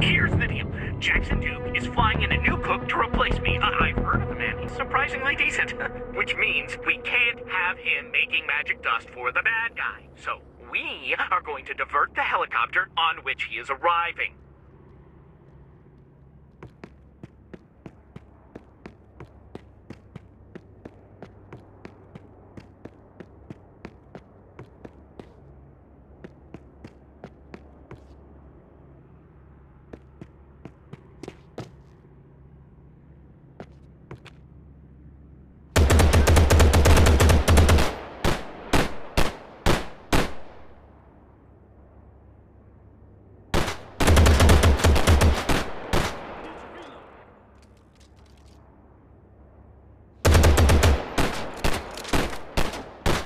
Here's the deal. Jackson Duke is flying in a new cook to replace me. I've heard of the man. He's surprisingly decent. Which means we can't have him making magic dust for the bad guy. So we are going to divert the helicopter on which he is arriving.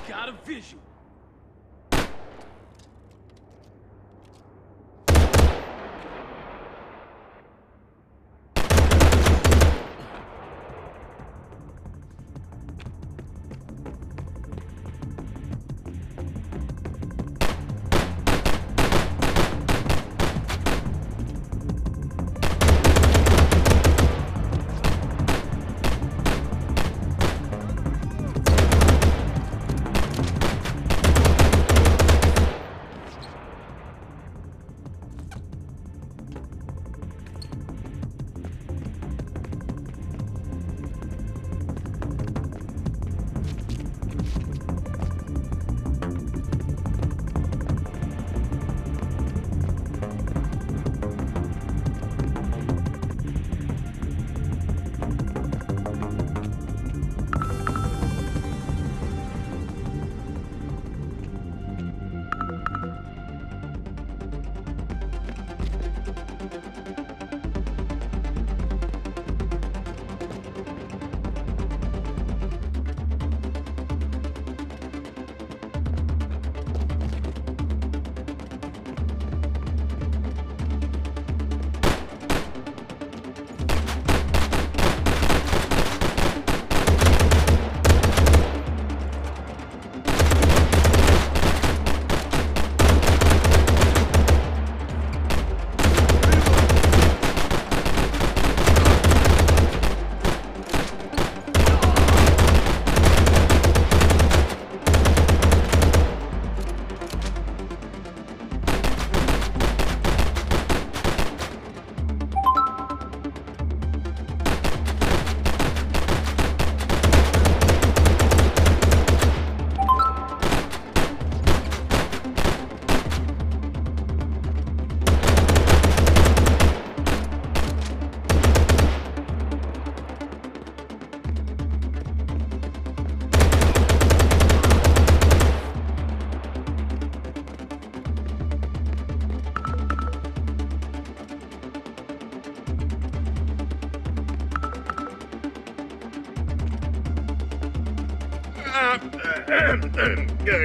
Got a visual.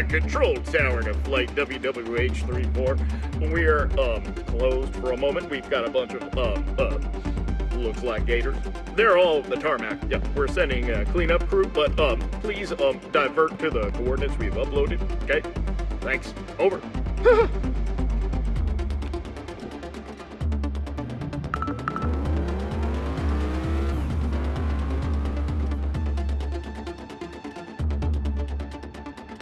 Control tower to flight WWH-34. We're, closed for a moment. We've got a bunch of, looks like gators. They're all the tarmac. Yep, we're sending a cleanup crew, but, please, divert to the coordinates we've uploaded, okay? Thanks. Over.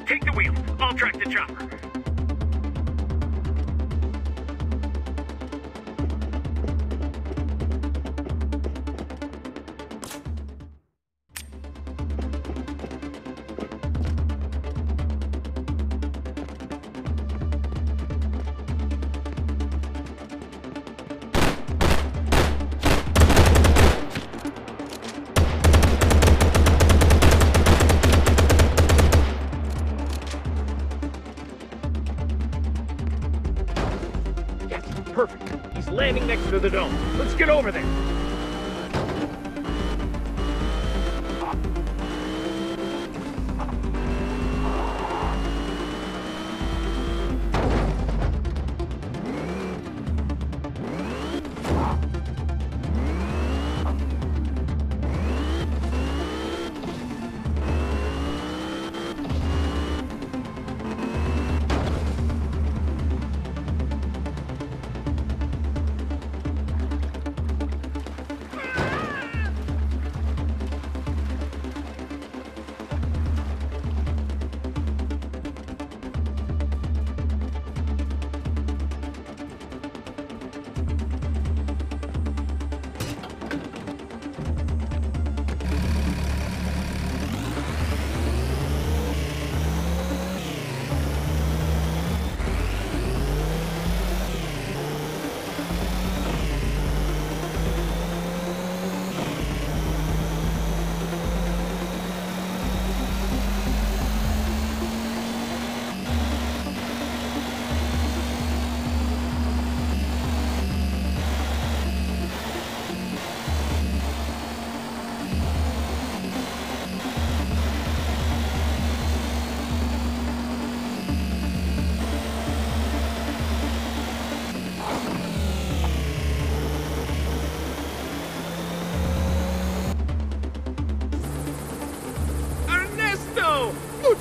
Take the wheel. I'll track the chopper. Perfect. He's landing next to the dome. Let's get over there.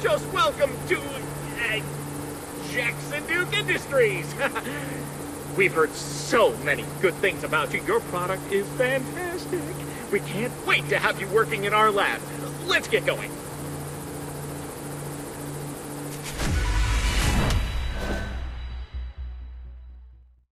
just welcome to Jackson Duke Industries. We've heard so many good things about you. Your product is fantastic. We can't wait to have you working in our lab. Let's get going.